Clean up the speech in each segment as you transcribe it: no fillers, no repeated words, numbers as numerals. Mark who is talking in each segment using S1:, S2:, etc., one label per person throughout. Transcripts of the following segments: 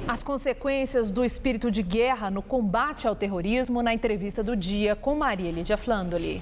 S1: As consequências do espírito de guerra no combate ao terrorismo na entrevista do dia com Maria Lídia Flandoli.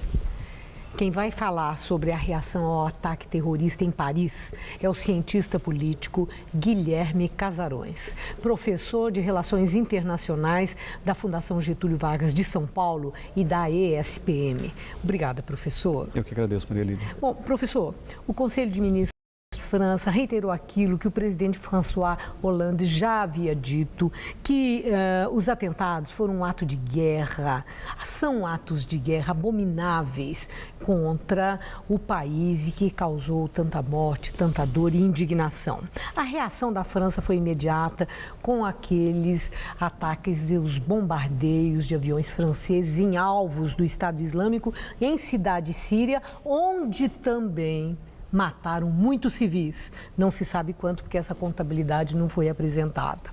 S2: Quem vai falar sobre a reação ao ataque terrorista em Paris é o cientista político Guilherme Casarões, professor de Relações Internacionais da Fundação Getúlio Vargas de São Paulo e da ESPM. Obrigada, professor.
S3: Eu que agradeço, Maria Lídia.
S2: Bom, professor, o Conselho de Ministros França reiterou aquilo que o presidente François Hollande já havia dito, que os atentados foram um ato de guerra, são atos de guerra abomináveis contra o país e que causou tanta morte, tanta dor e indignação. A reação da França foi imediata com aqueles ataques e os bombardeios de aviões franceses em alvos do Estado Islâmico em cidade síria, onde também mataram muitos civis. Não se sabe quanto, porque essa contabilidade não foi apresentada.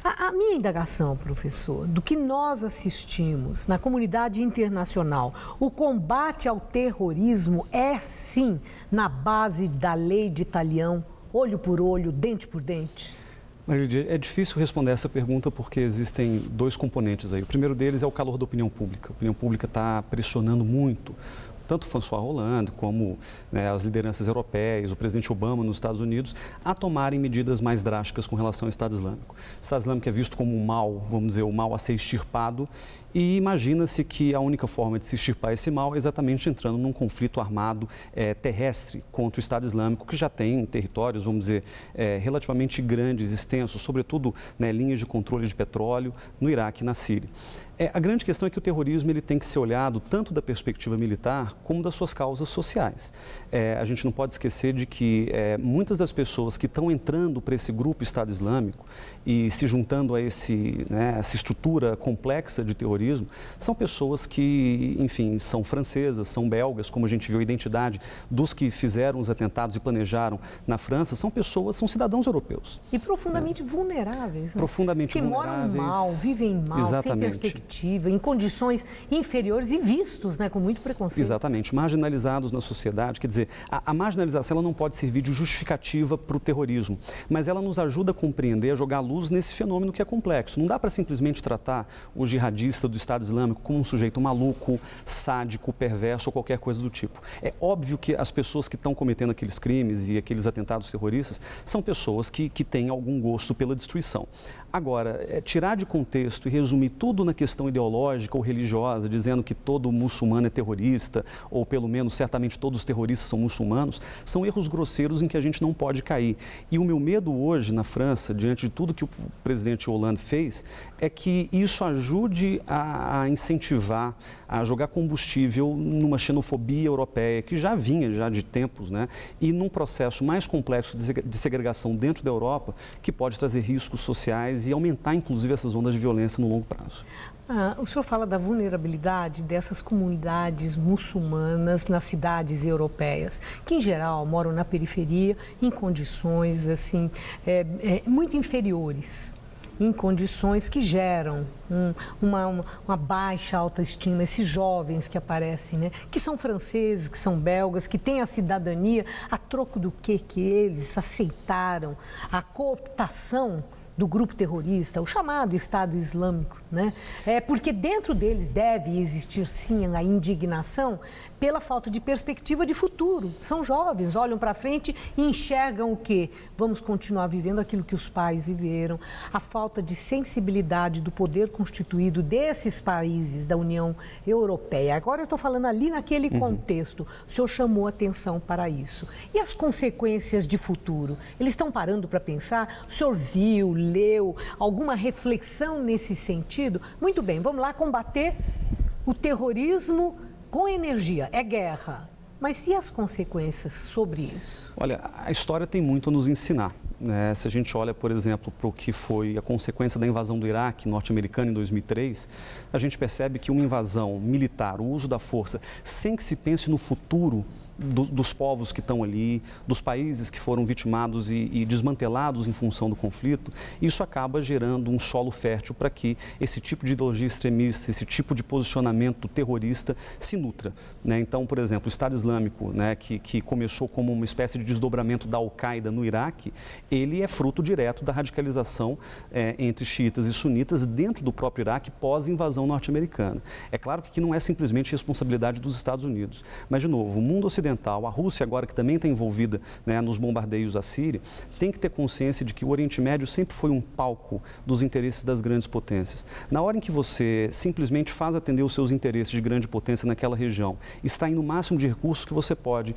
S2: A minha indagação, professor, do que nós assistimos na comunidade internacional, o combate ao terrorismo é, sim, na base da lei de talião, olho por olho, dente por dente?
S3: Maria, é difícil responder essa pergunta porque existem dois componentes aí. O primeiro deles é o calor da opinião pública. A opinião pública está pressionando muito tanto François Hollande como as lideranças europeias, o presidente Obama nos Estados Unidos, a tomarem medidas mais drásticas com relação ao Estado Islâmico. O Estado Islâmico é visto como um mal, vamos dizer, o mal a ser extirpado, e imagina-se que a única forma de se extirpar esse mal é exatamente entrando num conflito armado terrestre contra o Estado Islâmico, que já tem territórios, vamos dizer, relativamente grandes, extensos, sobretudo linhas de controle de petróleo no Iraque e na Síria. A grande questão é que o terrorismo ele tem que ser olhado tanto da perspectiva militar como das suas causas sociais. A gente não pode esquecer de que muitas das pessoas que estão entrando para esse grupo Estado Islâmico e se juntando a essa estrutura complexa de terrorismo, são pessoas que, enfim, são francesas, são belgas, como a gente viu a identidade dos que fizeram os atentados e planejaram na França, são pessoas, são cidadãos europeus.
S2: E profundamente vulneráveis. Né?
S3: Profundamente vulneráveis.
S2: Que moram mal, vivem mal,
S3: exatamente,
S2: sem perspectiva, em condições inferiores e vistos com muito preconceito.
S3: Exatamente, marginalizados na sociedade. Quer dizer, a marginalização ela não pode servir de justificativa para o terrorismo, mas ela nos ajuda a compreender, a jogar luz nesse fenômeno que é complexo. Não dá para simplesmente tratar o jihadista do Estado Islâmico como um sujeito maluco, sádico, perverso ou qualquer coisa do tipo. É óbvio que as pessoas que estão cometendo aqueles crimes e aqueles atentados terroristas são pessoas que têm algum gosto pela destruição. Agora, tirar de contexto e resumir tudo na questão ideológica ou religiosa, dizendo que todo muçulmano é terrorista, ou pelo menos certamente todos os terroristas são muçulmanos, são erros grosseiros em que a gente não pode cair. E o meu medo hoje na França, diante de tudo que o presidente Hollande fez, é que isso ajude a incentivar, a jogar combustível numa xenofobia europeia, que já vinha já de tempos, e num processo mais complexo de segregação dentro da Europa, que pode trazer riscos sociais e aumentar, inclusive, essas ondas de violência no longo prazo.
S2: O senhor fala da vulnerabilidade dessas comunidades muçulmanas nas cidades europeias, que em geral moram na periferia em condições assim, muito inferiores, em condições que geram uma baixa autoestima. Esses jovens que aparecem, que são franceses, que são belgas, que têm a cidadania, a troco do que eles aceitaram a cooptação do grupo terrorista, o chamado Estado Islâmico, porque dentro deles deve existir, sim, a indignação pela falta de perspectiva de futuro. São jovens, olham para frente e enxergam o quê? Vamos continuar vivendo aquilo que os pais viveram, a falta de sensibilidade do poder constituído desses países da União Europeia. Agora eu estou falando ali naquele contexto, o senhor chamou atenção para isso. E as consequências de futuro? Eles estão parando para pensar? O senhor viu, leu alguma reflexão nesse sentido? Muito bem, vamos lá combater o terrorismo com energia. É guerra. Mas e as consequências sobre isso?
S3: Olha, a história tem muito a nos ensinar. Se a gente olha, por exemplo, para o que foi a consequência da invasão do Iraque norte-americano em 2003, a gente percebe que uma invasão militar, o uso da força, sem que se pense no futuro dos povos que estão ali, dos países que foram vitimados e desmantelados em função do conflito, isso acaba gerando um solo fértil para que esse tipo de ideologia extremista, esse tipo de posicionamento terrorista se nutra, né? Então, por exemplo, o Estado Islâmico, né, que começou como uma espécie de desdobramento da Al-Qaeda no Iraque, ele é fruto direto da radicalização entre xiitas e sunitas dentro do próprio Iraque pós-invasão norte-americana. É claro que aqui não é simplesmente responsabilidade dos Estados Unidos, mas, de novo, o mundo ocidental, a Rússia agora que também está envolvida, né, nos bombardeios à Síria, tem que ter consciência de que o Oriente Médio sempre foi um palco dos interesses das grandes potências. Na hora em que você simplesmente faz atender os seus interesses de grande potência naquela região, extraindo o máximo de recursos que você pode,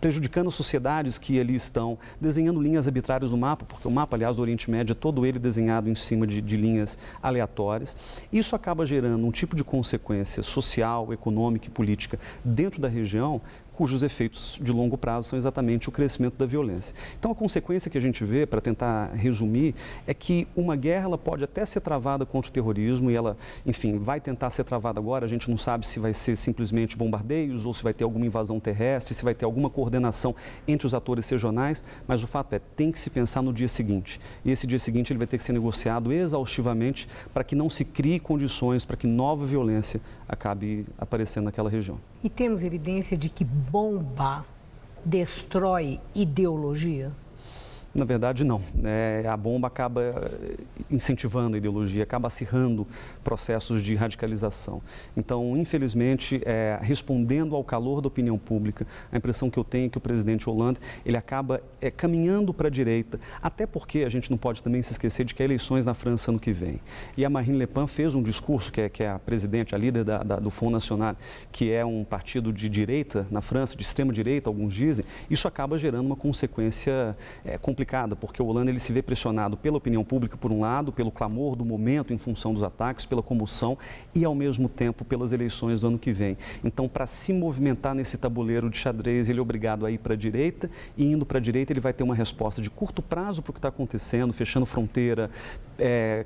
S3: prejudicando as sociedades que ali estão, desenhando linhas arbitrárias no mapa, porque o mapa, aliás, do Oriente Médio é todo ele desenhado em cima de linhas aleatórias. Isso acaba gerando um tipo de consequência social, econômica e política dentro da região, cujos efeitos de longo prazo são exatamente o crescimento da violência. Então, a consequência que a gente vê, para tentar resumir, é que uma guerra ela pode até ser travada contra o terrorismo e ela, enfim, vai tentar ser travada agora. A gente não sabe se vai ser simplesmente bombardeios ou se vai ter alguma invasão terrestre, se vai ter alguma coordenação entre os atores regionais, mas o fato é, tem que se pensar no dia seguinte. E esse dia seguinte ele vai ter que ser negociado exaustivamente para que não se crie condições para que nova violência acabe aparecendo naquela região.
S2: E temos evidência de que bomba destrói ideologia?
S3: Na verdade, não. A bomba acaba incentivando a ideologia, acaba acirrando processos de radicalização. Então, infelizmente, respondendo ao calor da opinião pública, a impressão que eu tenho é que o presidente Hollande ele acaba caminhando para a direita, até porque a gente não pode também se esquecer de que há eleições na França ano que vem. E a Marine Le Pen fez um discurso, que é a presidente, a líder do Front National, que é um partido de direita na França, de extrema direita, alguns dizem, isso acaba gerando uma consequência complicada, porque o Hollande ele se vê pressionado pela opinião pública, por um lado, pelo clamor do momento em função dos ataques, pela comoção e, ao mesmo tempo, pelas eleições do ano que vem. Então, para se movimentar nesse tabuleiro de xadrez, ele é obrigado a ir para a direita e, indo para a direita, ele vai ter uma resposta de curto prazo para o que está acontecendo, fechando fronteira,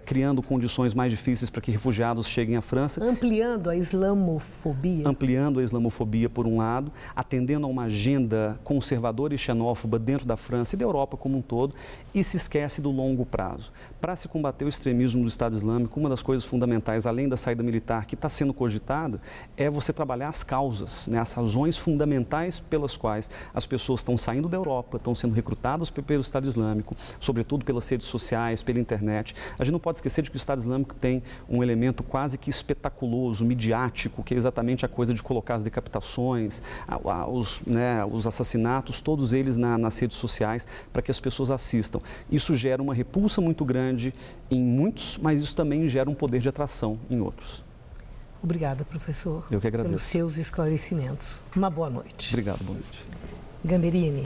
S3: criando condições mais difíceis para que refugiados cheguem à França.
S2: Ampliando a islamofobia.
S3: Ampliando a islamofobia, por um lado, atendendo a uma agenda conservadora e xenófoba dentro da França e da Europa como um todo, e se esquece do longo prazo. Para se combater o extremismo do Estado Islâmico, uma das coisas fundamentais, além da saída militar que está sendo cogitada, é você trabalhar as causas, né, as razões fundamentais pelas quais as pessoas estão saindo da Europa, estão sendo recrutadas pelo Estado Islâmico, sobretudo pelas redes sociais, pela internet. A gente não pode esquecer de que o Estado Islâmico tem um elemento quase que espetaculoso, midiático, que é exatamente a coisa de colocar as decapitações, os assassinatos, todos eles nas redes sociais, para que as pessoas assistam. Isso gera uma repulsa muito grande em muitos, mas isso também gera um poder de atração em outros.
S2: Obrigada, professor.
S3: Eu que agradeço.
S2: Pelos seus esclarecimentos. Uma boa noite.
S3: Obrigado, boa noite.
S2: Gamberini.